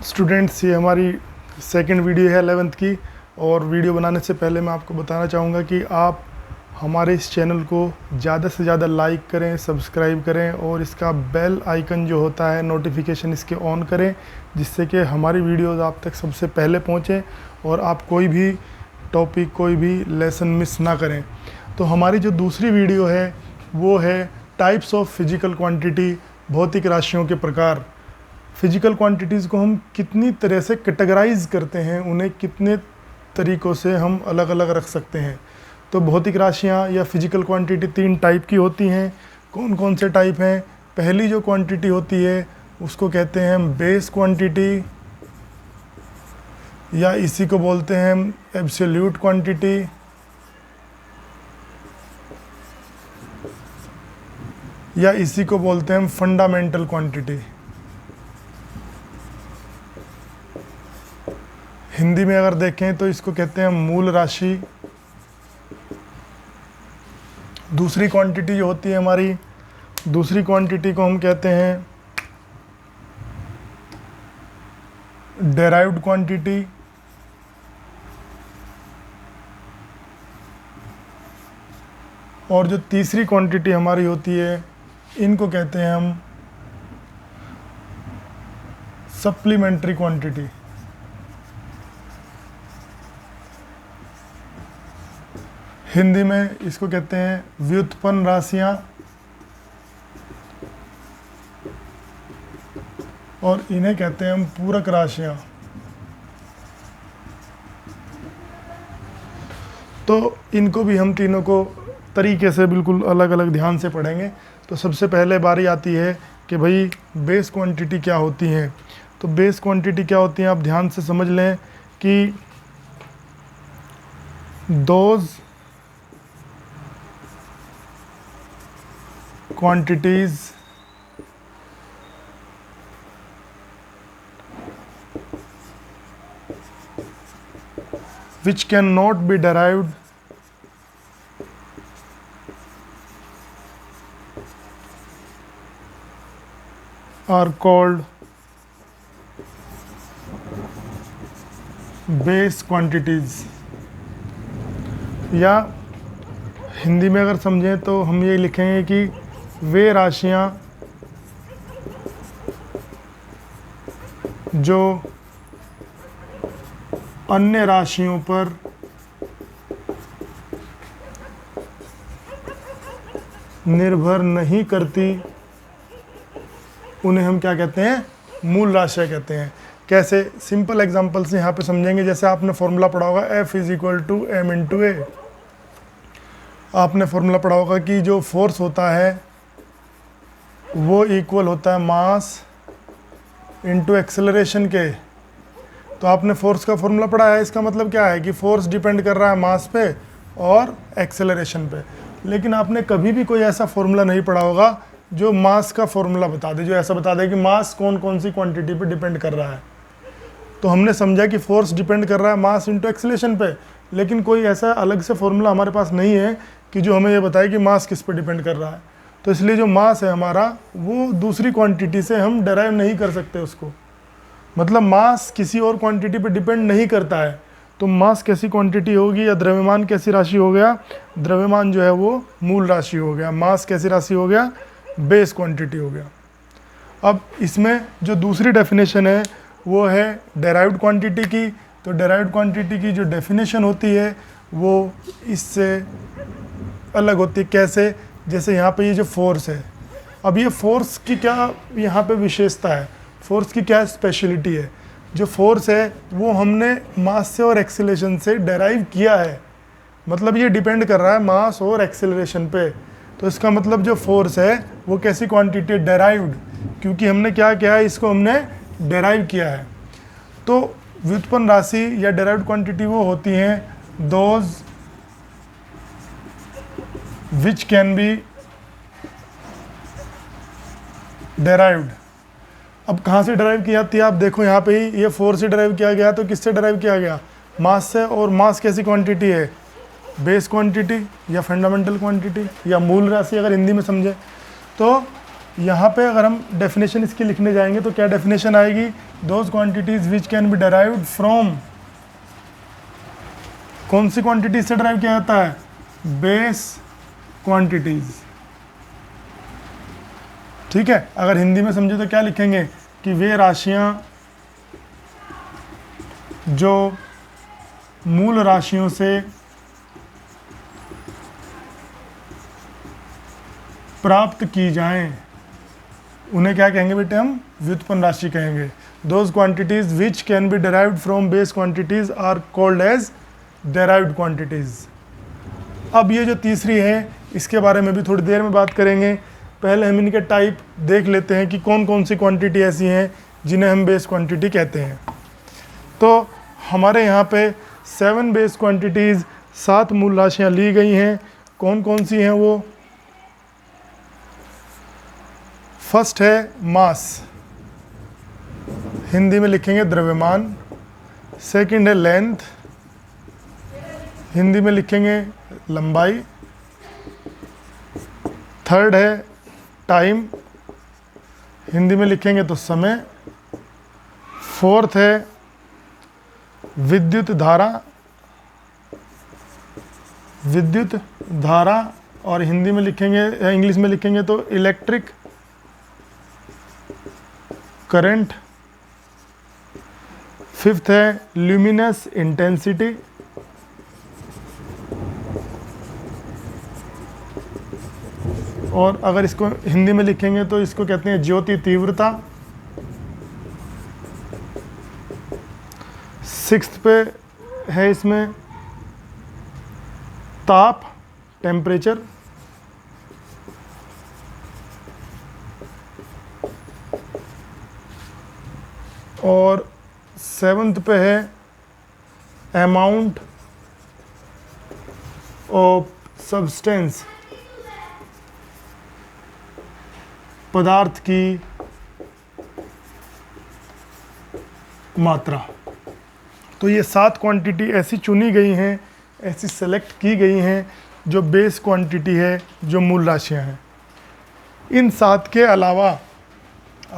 Students, ये हमारी second video है 11th की। और वीडियो बनाने से पहले मैं आपको बताना चाहूँगा कि आप हमारे इस चैनल को ज़्यादा से ज़्यादा लाइक करें, सब्सक्राइब करें और इसका बेल आइकन जो होता है नोटिफिकेशन इसके ऑन करें, जिससे कि हमारी वीडियोस आप तक सबसे पहले पहुँचें और आप कोई भी टॉपिक, कोई भी लेसन मिस ना करें। तो हमारी जो दूसरी वीडियो है वो है टाइप्स ऑफ फिजिकल क्वांटिटी, भौतिक राशियों के प्रकार। फिजिकल क्वांटिटीज़ को हम कितनी तरह से कैटेगराइज करते हैं, उन्हें कितने तरीक़ों से हम अलग अलग रख सकते हैं। तो भौतिक राशियाँ या फिजिकल क्वांटिटी 3 टाइप की होती हैं। कौन कौन से टाइप हैं? पहली जो क्वांटिटी होती है उसको कहते हैं हम बेस क्वांटिटी, या इसी को बोलते हैं हम एब्सोल्यूट क्वांटिटी, या इसी को बोलते हैं हम फंडामेंटल क्वांटिटी। हिंदी में अगर देखें तो इसको कहते हैं मूल राशि। दूसरी क्वांटिटी जो होती है हमारी, दूसरी क्वांटिटी को हम कहते हैं डेराइव्ड क्वांटिटी। और जो तीसरी क्वांटिटी हमारी होती है, इनको कहते हैं हम सप्लीमेंट्री क्वांटिटी। हिंदी में इसको कहते हैं व्युत्पन्न राशियां, और इन्हें कहते हैं हम पूरक राशियां। तो इनको भी हम तीनों को तरीके से बिल्कुल अलग अलग ध्यान से पढ़ेंगे। तो सबसे पहले बारी आती है कि भाई बेस क्वांटिटी क्या होती हैं। तो बेस क्वांटिटी क्या होती हैं, आप ध्यान से समझ लें कि those quantities which cannot be derived are called base quantities। या हिंदी में अगर समझें तो हम ये लिखेंगे कि वे राशियां जो अन्य राशियों पर निर्भर नहीं करती, उन्हें हम क्या कहते हैं? मूल राशियां कहते हैं। कैसे? सिंपल एग्जांपल से यहाँ पे समझेंगे। जैसे आपने फॉर्मूला पढ़ा होगा F = m × a। आपने फॉर्मूला पढ़ा होगा कि जो फोर्स होता है वो इक्वल होता है मास इनटू एक्सेलरेशन के। तो आपने फोर्स का फॉर्मूला पढ़ा है, इसका मतलब क्या है कि फोर्स डिपेंड कर रहा है मास पे और एक्सेलरेशन पे। लेकिन आपने कभी भी कोई ऐसा फॉर्मूला नहीं पढ़ा होगा जो मास का फॉर्मूला बता दे, जो ऐसा बता दे कि मास कौन कौन सी क्वांटिटी पे डिपेंड कर रहा है। तो हमने समझा कि फोर्स डिपेंड कर रहा है मास इनटू एक्सेलरेशन पे, लेकिन कोई ऐसा अलग से फॉर्मूला हमारे पास नहीं है कि जो हमें ये बताए कि मास किस पे डिपेंड कर रहा है। तो इसलिए जो मास है हमारा, वो दूसरी क्वांटिटी से हम डेराइव नहीं कर सकते उसको। मतलब मास किसी और क्वांटिटी पे डिपेंड नहीं करता है। तो मास कैसी क्वांटिटी होगी, या द्रव्यमान कैसी राशि हो गया? द्रव्यमान जो है वो मूल राशि हो गया। मास कैसी राशि हो गया? बेस क्वांटिटी हो गया। अब इसमें जो दूसरी डेफिनेशन है वो है डेराइव्ड क्वांटिटी की। तो डेराइव्ड क्वांटिटी की जो डेफिनेशन होती है वो इससे अलग होती है। कैसे? जैसे यहाँ पे ये जो फोर्स है, अब ये फोर्स की क्या यहाँ पे विशेषता है, फोर्स की क्या स्पेशलिटी है? जो फोर्स है वो हमने मास से और एक्सेलरेशन से डेराइव किया है। मतलब ये डिपेंड कर रहा है मास और एक्सेलरेशन पे। तो इसका मतलब जो फोर्स है वो कैसी क्वांटिटी है? डेराइव्ड, क्योंकि हमने क्या किया है, इसको हमने डेराइव किया है। तो व्युत्पन्न राशि या डेराइव्ड क्वांटिटी वो होती हैं those which can be derived। अब कहाँ से डेराइव की जाती है? आप देखो यहाँ पे ही, ये फोर्स से डेराइव किया गया। तो किससे डेराइव किया गया? मास से। और मास कैसी क्वांटिटी है? बेस क्वांटिटी या फंडामेंटल क्वांटिटी या मूल राशि, अगर हिंदी में समझे तो यहाँ पे अगर हम डेफिनेशन इसकी लिखने जाएंगे तो क्या डेफिनेशन आएगी, those quantities which can B derived from, कौन सी क्वांटिटीज से डराइव किया जाता है, बेस क्वांटिटीज। ठीक है, अगर हिंदी में समझे तो क्या लिखेंगे कि वे राशियां जो मूल राशियों से प्राप्त की जाएं उन्हें क्या कहेंगे बेटे, हम व्युत्पन्न राशि कहेंगे। Those quantities which can be derived from base quantities are called as derived quantities. अब ये जो तीसरी है इसके बारे में भी थोड़ी देर में बात करेंगे। पहले हम इनके टाइप देख लेते हैं कि कौन कौन सी क्वांटिटी ऐसी हैं जिन्हें हम बेस क्वांटिटी कहते हैं। तो हमारे यहाँ पे 7 बेस क्वांटिटीज़, 7 मूल राशियाँ ली गई हैं। कौन कौन सी हैं वो, फर्स्ट है मास, हिंदी में लिखेंगे द्रव्यमान। सेकंड है लेंथ, हिंदी में लिखेंगे लंबाई। थर्ड है टाइम, हिंदी में लिखेंगे तो समय। फोर्थ है विद्युत धारा, विद्युत धारा और हिंदी में लिखेंगे या इंग्लिश में लिखेंगे तो इलेक्ट्रिक करंट। फिफ्थ है ल्यूमिनस इंटेंसिटी। और अगर इसको हिंदी में लिखेंगे तो इसको कहते हैं ज्योति तीव्रता। सिक्स्थ पे है इसमें ताप, टेम्परेचर। और सेवंथ पे है अमाउंट ऑफ सब्सटेंस, पदार्थ की मात्रा। तो ये 7 क्वांटिटी ऐसी चुनी गई हैं, ऐसी सेलेक्ट की गई हैं जो बेस क्वांटिटी है, जो मूल राशियां हैं। इन 7 के अलावा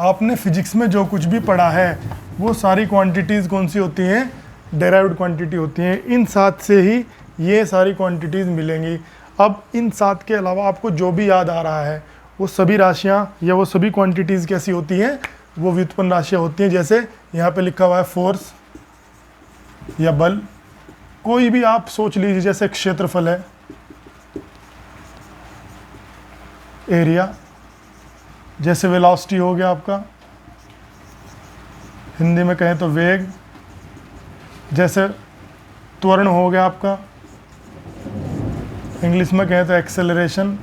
आपने फिजिक्स में जो कुछ भी पढ़ा है वो सारी क्वांटिटीज़ कौन सी होती हैं, डेराइव्ड क्वांटिटी होती हैं। इन 7 से ही ये सारी क्वांटिटीज़ मिलेंगी। अब इन 7 के अलावा आपको जो भी याद आ रहा है वो सभी राशियां या वो सभी क्वांटिटीज़ कैसी होती हैं, वो व्युत्पन्न राशियां होती हैं। जैसे यहाँ पे लिखा हुआ है फोर्स या बल, कोई भी आप सोच लीजिए, जैसे क्षेत्रफल है, एरिया, जैसे वेलोसिटी हो गया आपका, हिंदी में कहें तो वेग, जैसे त्वरण हो गया आपका, इंग्लिश में कहें तो एक्सेलरेशन।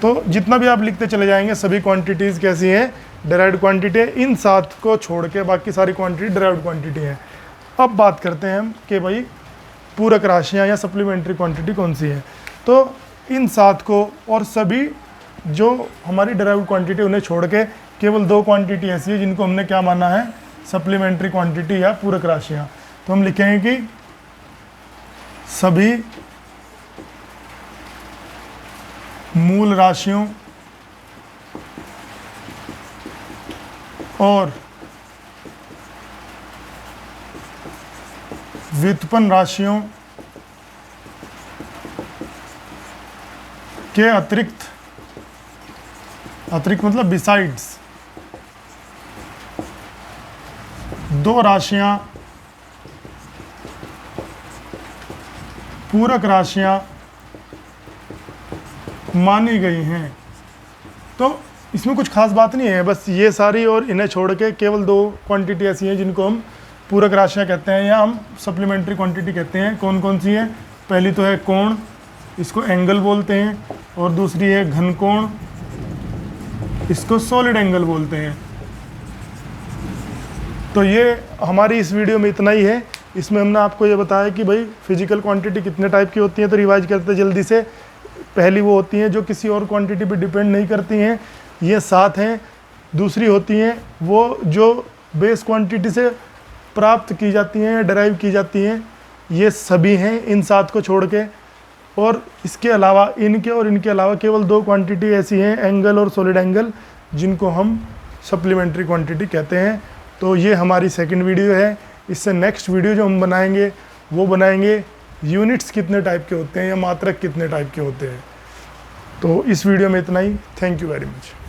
तो जितना भी आप लिखते चले जाएंगे सभी क्वांटिटीज़ कैसी हैं, डेराइव्ड क्वांटिटी है। इन 7 को छोड़ के बाकी सारी क्वांटिटी डेराइव्ड क्वांटिटी है। अब बात करते हैं हम कि भाई पूरक राशियां या सप्लीमेंट्री क्वांटिटी कौन सी है। तो इन 7 को और सभी जो हमारी डेराइव्ड क्वांटिटी उन्हें छोड़ के केवल 2 क्वांटिटी ऐसी है जिनको हमने क्या माना है, सप्लीमेंट्री क्वांटिटी या पूरक राशियां। तो हम लिखेंगे कि सभी मूल राशियों और व्युत्पन्न राशियों के अतिरिक्त मतलब बिसाइड्स 2 राशियां पूरक राशियां मानी गई हैं। तो इसमें कुछ खास बात नहीं है, बस ये सारी और इन्हें छोड़ के केवल 2 क्वांटिटी ऐसी हैं जिनको हम पूरक राशियां कहते हैं या हम सप्लीमेंट्री क्वांटिटी कहते हैं। कौन कौन सी है, पहली तो है कोण, इसको एंगल बोलते हैं, और दूसरी है घन कोण, इसको सॉलिड एंगल बोलते हैं। तो ये हमारी इस वीडियो में इतना ही है। इसमें हमने आपको ये बताया कि भाई फिजिकल क्वांटिटी कितने टाइप की होती हैं। तो रिवाइज करते जल्दी से। पहली वो होती हैं जो किसी और क्वांटिटी पे डिपेंड नहीं करती हैं, ये 7 हैं। दूसरी होती हैं वो जो बेस क्वांटिटी से प्राप्त की जाती हैं या डराइव की जाती हैं, ये सभी हैं इन 7 को छोड़ के। और इसके अलावा इनके अलावा केवल 2 क्वांटिटी ऐसी हैं, एंगल और सॉलिड एंगल, जिनको हम सप्लीमेंट्री क्वांटिटी कहते हैं। तो ये हमारी सेकंड वीडियो है। इससे नेक्स्ट वीडियो जो हम बनाएंगे वो बनाएंगे यूनिट्स कितने टाइप के होते हैं या मात्रक कितने टाइप के होते हैं। तो इस वीडियो में इतना ही। Thank you very much.